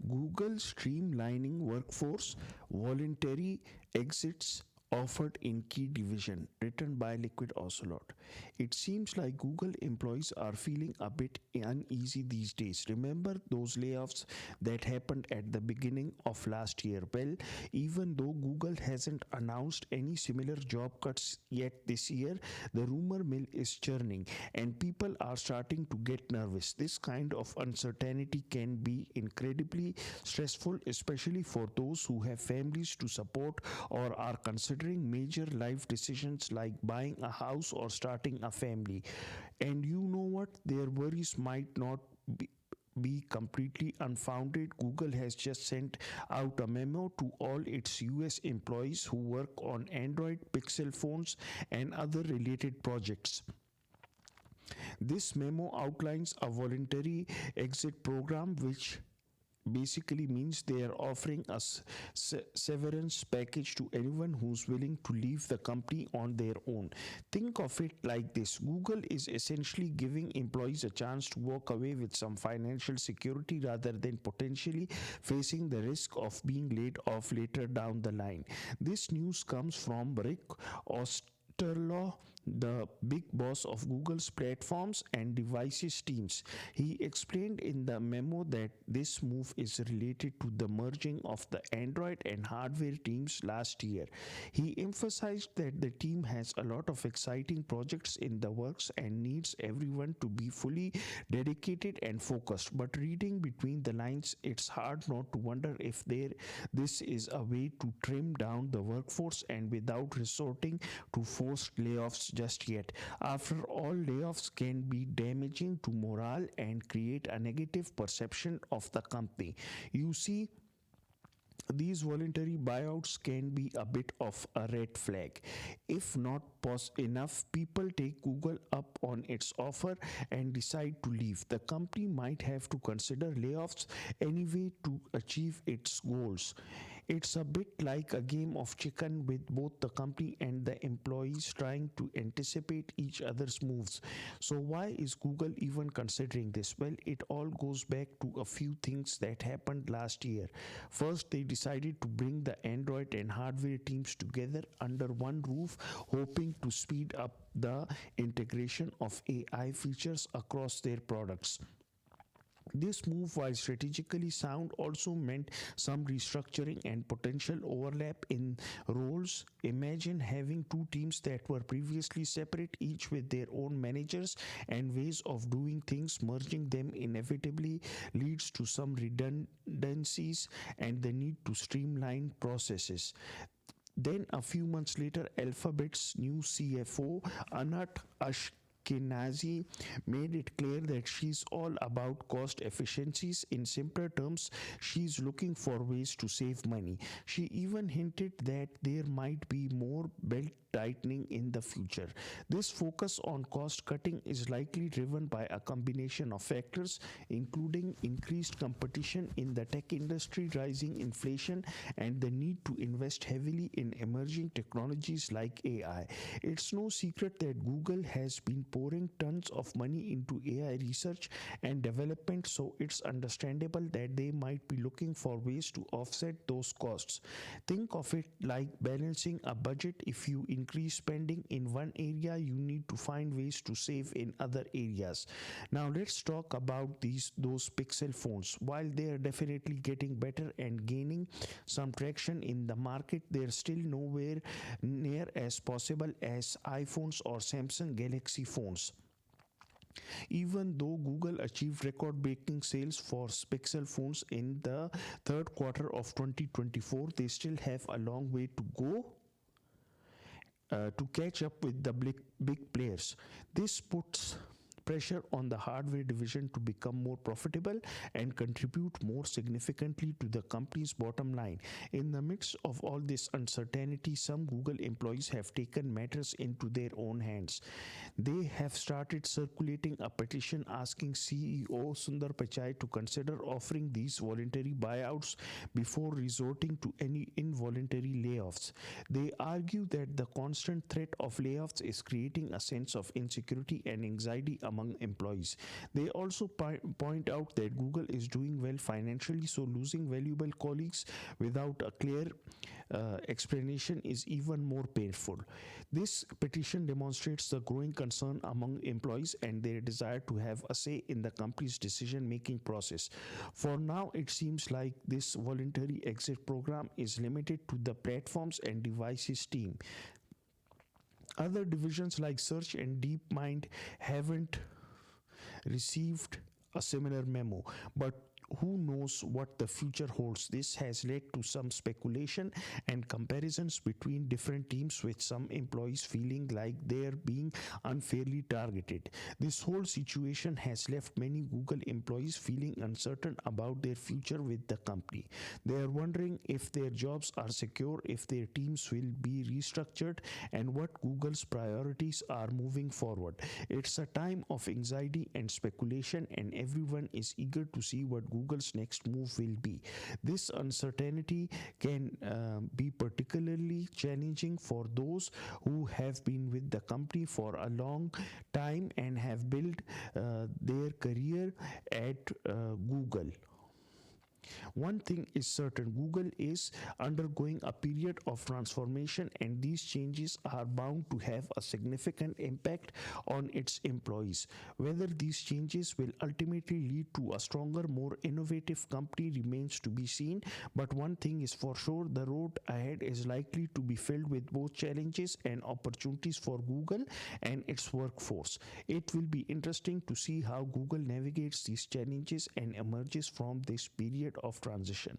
Google streamlining workforce, voluntary exits offered in key division, written by Liquid Ocelot. It seems like Google employees are feeling a bit uneasy these days. Remember those layoffs that happened at the beginning of last year? Well, even though Google hasn't announced any similar job cuts yet this year, the rumor mill is churning and people are starting to get nervous. This kind of uncertainty can be incredibly stressful, especially for those who have families to support or are considering major life decisions like buying a house or starting a family. And you know what? Their worries might not be completely unfounded. Google has just sent out a memo to all its US employees who work on Android Pixel phones and other related projects. This memo outlines a voluntary exit program, which basically means they are offering a severance package to anyone who's willing to leave the company on their own. Think of it like this: Google is essentially giving employees a chance to walk away with some financial security rather than potentially facing the risk of being laid off later down the line. This news comes from Rick Osterloh, the big boss of Google's platforms and devices teams. He explained in the memo that this move is related to the merging of the Android and hardware teams last year. He emphasized that the team has a lot of exciting projects in the works and needs everyone to be fully dedicated and focused. But reading between the lines, it's hard not to wonder if this is a way to trim down the workforce and without resorting to forced layoffs just yet. After all, layoffs can be damaging to morale and create a negative perception of the company. You see, these voluntary buyouts can be a bit of a red flag. If not enough people take Google up on its offer and decide to leave, the company might have to consider layoffs anyway to achieve its goals. It's a bit like a game of chicken, with both the company and the employees trying to anticipate each other's moves. So why is Google even considering this? Well, it all goes back to a few things that happened last year. First, they decided to bring the Android and hardware teams together under one roof, hoping to speed up the integration of AI features across their products. This move, while strategically sound, also meant some restructuring and potential overlap in roles. Imagine having two teams that were previously separate, each with their own managers and ways of doing things. Merging them inevitably leads to some redundancies and the need to streamline processes. Then, a few months later, Alphabet's new CFO, Anat Ashkenazi, made it clear that she's all about cost efficiencies. In simpler terms, she's looking for ways to save money. She even hinted that there might be more belt tightening in the future. This focus on cost cutting is likely driven by a combination of factors, including increased competition in the tech industry, rising inflation, and the need to invest heavily in emerging technologies like AI. It's no secret that Google has been pouring tons of money into AI research and development, so it's understandable that they might be looking for ways to offset those costs. Think of it like balancing a budget. If you increase spending in one area, you need to find ways to save in other areas. Now let's talk about those Pixel phones. While they are definitely getting better and gaining some traction in the market, they're still nowhere near as possible as iPhones or Samsung Galaxy phones. Even though Google achieved record-breaking sales for Pixel phones in the third quarter of 2024, they still have a long way to go to catch up with the big players. This puts pressure on the hardware division to become more profitable and contribute more significantly to the company's bottom line. In the midst of all this uncertainty, some Google employees have taken matters into their own hands. They have started circulating a petition asking CEO Sundar Pichai to consider offering these voluntary buyouts before resorting to any involuntary layoffs. They argue that the constant threat of layoffs is creating a sense of insecurity and anxiety among employees. They also point out that Google is doing well financially, so losing valuable colleagues without a clear explanation is even more painful. This petition demonstrates the growing concern among employees and their desire to have a say in the company's decision making process. For now, it seems like this voluntary exit program is limited to the platforms and devices team. Other divisions like Search and DeepMind haven't received a similar memo, but who knows what the future holds. This has led to some speculation and comparisons between different teams, with some employees feeling like they're being unfairly targeted. This whole situation has left many Google employees feeling uncertain about their future with the company. They are wondering if their jobs are secure, if their teams will be restructured, and what Google's priorities are moving forward. It's a time of anxiety and speculation, and everyone is eager to see what Google's next move will be. This uncertainty can be particularly challenging for those who have been with the company for a long time and have built their career at Google. One thing is certain: Google is undergoing a period of transformation, and these changes are bound to have a significant impact on its employees. Whether these changes will ultimately lead to a stronger, more innovative company remains to be seen, but one thing is for sure: the road ahead is likely to be filled with both challenges and opportunities for Google and its workforce. It will be interesting to see how Google navigates these challenges and emerges from this period of transition.